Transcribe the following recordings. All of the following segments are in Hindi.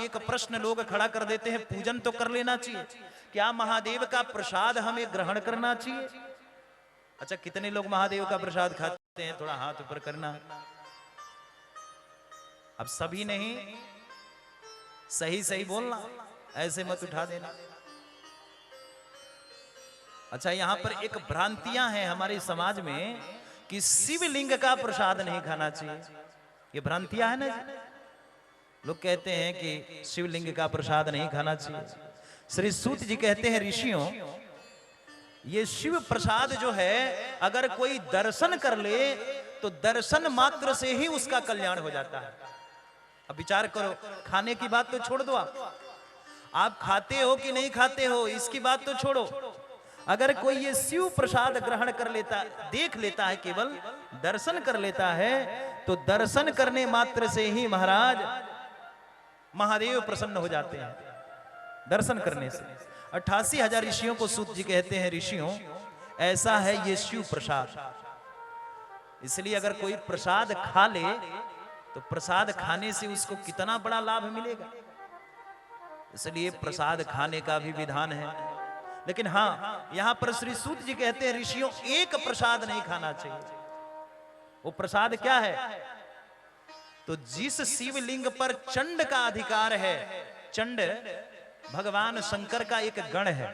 एक प्रश्न लोग खड़ा कर देते हैं, पूजन तो कर लेना चाहिए, क्या महादेव का प्रसाद हमें ग्रहण करना चाहिए? अच्छा, कितने लोग महादेव का प्रसाद खाते हैं? थोड़ा हाथ ऊपर करना। अब सभी नहीं, सही सही बोलना, ऐसे मत उठा देना। अच्छा, यहां पर एक भ्रांतियां हैं हमारे समाज में कि शिवलिंग का प्रसाद नहीं खाना चाहिए। ये भ्रांतियां है ना जी? लोग कहते हैं कि शिवलिंग का प्रसाद नहीं खाना चाहिए। श्री सूत जी कहते हैं, ऋषियों, ये शिव प्रसाद जो है अगर कोई दर्शन कर ले तो दर्शन मात्र से ही उसका कल्याण हो जाता है। अब विचार करो, खाने की बात तो छोड़ दो, आप खाते हो कि नहीं खाते हो इसकी बात तो छोड़ो, अगर कोई ये शिव प्रसाद ग्रहण कर लेता, देख लेता है, केवल दर्शन कर लेता है, तो दर्शन करने मात्र से ही महाराज महादेव प्रसन्न हो जाते हैं। दर्शन करने से 88,000 ऋषियों को सूत जी कहते हैं, ऋषियों ऐसा है ये शिव प्रसाद। इसलिए अगर कोई प्रसाद खा ले तो प्रसाद खाने से उसको कितना बड़ा लाभ मिलेगा, इसलिए प्रसाद खाने का भी विधान है। लेकिन हाँ, यहां पर श्री सूत जी कहते हैं, ऋषियों एक प्रसाद नहीं खाना चाहिए। वो प्रसाद क्या है? तो जिस शिवलिंग पर चंड का अधिकार है, चंड भगवान शंकर का एक गण है,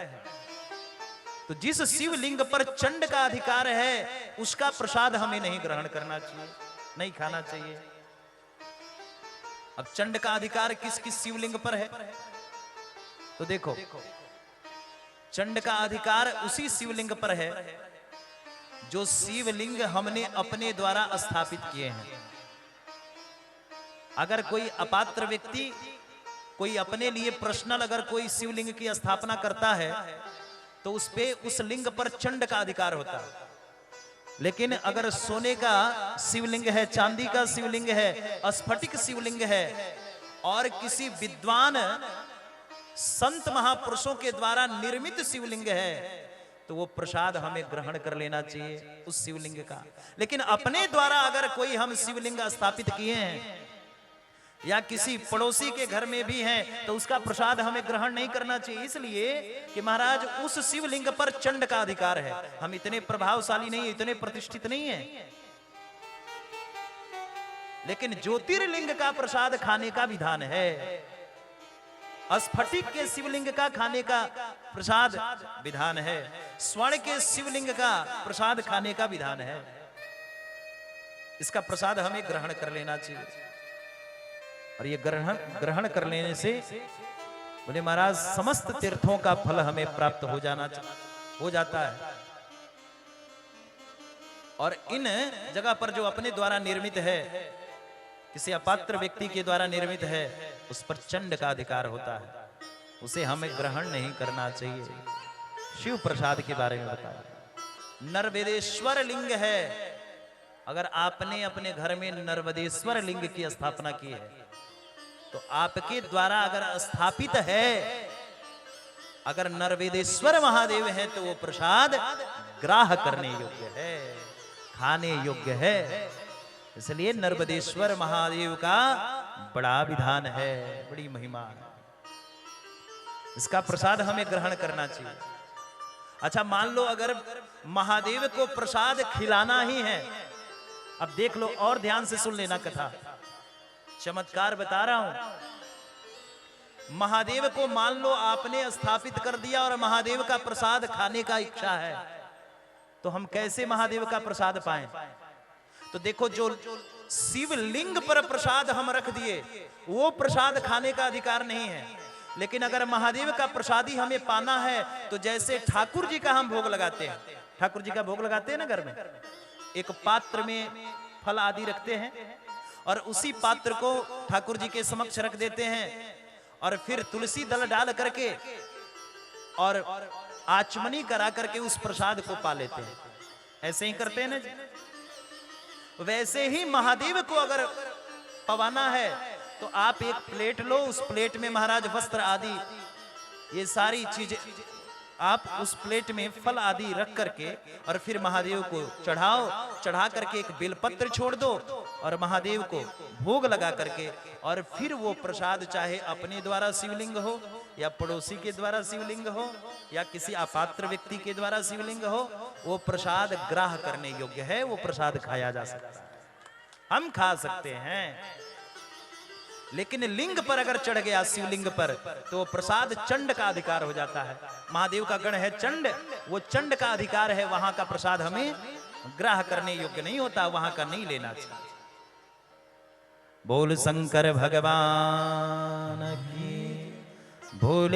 तो जिस शिवलिंग पर चंड का अधिकार है उसका प्रसाद हमें नहीं ग्रहण करना चाहिए, नहीं खाना चाहिए। अब चंड का अधिकार किस किस शिवलिंग पर है? तो देखो, चंड का अधिकार उसी शिवलिंग पर है जो शिवलिंग हमने अपने द्वारा स्थापित किए हैं। अगर कोई अपात्र व्यक्ति कोई अपने लिए पर्सनल अगर कोई शिवलिंग की स्थापना करता है तो उस पे उस लिंग पर चंड का अधिकार होता है। लेकिन अगर सोने का शिवलिंग है, चांदी का शिवलिंग है, स्फटिक शिवलिंग है और किसी विद्वान संत महापुरुषों के द्वारा निर्मित शिवलिंग है, तो वो प्रसाद हमें ग्रहण कर लेना चाहिए उस शिवलिंग का। लेकिन अपने द्वारा अगर कोई हम शिवलिंग स्थापित किए हैं या किसी पड़ोसी के घर में भी हैं तो उसका प्रसाद हमें ग्रहण नहीं करना चाहिए, इसलिए कि महाराज उस शिवलिंग पर चंड का अधिकार है। हम इतने प्रभावशाली नहीं, इतने प्रतिष्ठित नहीं है। लेकिन ज्योतिर्लिंग का प्रसाद खाने का विधान है, स्फटिक के शिवलिंग का खाने का प्रसाद विधान है, स्वर्ण के शिवलिंग का प्रसाद खाने का विधान है। इसका प्रसाद हमें ग्रहण कर लेना चाहिए। और ये ग्रहण कर लेने से बोले महाराज समस्त तीर्थों का फल हमें प्राप्त हो जाता है। और इन जगह पर जो अपने द्वारा निर्मित है, किसी अपात्र व्यक्ति के द्वारा निर्मित है, उस पर चंड का अधिकार होता है, उसे हमें ग्रहण नहीं करना चाहिए। शिव प्रसाद के बारे में बताया। नर्वदेश्वर लिंग है, अगर आपने अपने घर में नर्वदेश्वर लिंग की स्थापना की है तो आपके द्वारा अगर स्थापित है, अगर नर्वदेश्वर महादेव है तो वो प्रसाद ग्राह करने योग्य है, खाने योग्य है। इसलिए नर्वदेश्वर महादेव का बड़ा विधान है, बड़ी महिमा है, इसका प्रसाद हमें ग्रहण करना चाहिए। अच्छा, मान लो अगर महादेव को प्रसाद खिलाना ही है, अब देख लो और ध्यान से सुन लेना कथा, चमत्कार बता रहा हूं। महादेव को मान लो आपने स्थापित कर दिया और महादेव का प्रसाद खाने का इच्छा है, तो हम कैसे महादेव का प्रसाद पाएं? तो देखो, जो शिवलिंग पर प्रसाद हम रख दिए वो प्रसाद खाने का अधिकार नहीं है। लेकिन अगर महादेव का प्रसादी हमें पाना है तो जैसे ठाकुर जी का हम भोग लगाते हैं, ठाकुर जी का भोग लगाते हैं ना घर में, एक पात्र में फल आदि रखते हैं और उसी पात्र को ठाकुर जी के समक्ष रख देते हैं और फिर तुलसी दल डाल करके और आचमनी करा करके उस प्रसाद को पा लेते हैं। ऐसे ही करते हैं ना जी। वैसे ही महादेव को अगर पवाना है तो आप एक प्लेट लो, उस प्लेट में महाराज वस्त्र आदि ये सारी चीजें आप उस प्लेट में फल आदि रख करके और फिर महादेव को चढ़ाओ, चढ़ा करके एक बेलपत्र छोड़ दो और महादेव को भोग लगा करके, और फिर वो प्रसाद चाहे अपने द्वारा शिवलिंग हो या पड़ोसी के द्वारा शिवलिंग हो या किसी अपात्र व्यक्ति के द्वारा शिवलिंग हो, वो प्रसाद ग्राह करने योग्य है, वो प्रसाद खाया जा सकता है, हम खा सकते हैं। लेकिन लिंग पर अगर चढ़ गया, शिवलिंग पर, तो प्रसाद चंड का अधिकार हो जाता है। महादेव का गण है चंड, वो चंड का अधिकार है, वहां का प्रसाद हमें ग्राह करने योग्य नहीं होता, वहां का नहीं लेना चाहिए। बोल शंकर भगवान की। भोले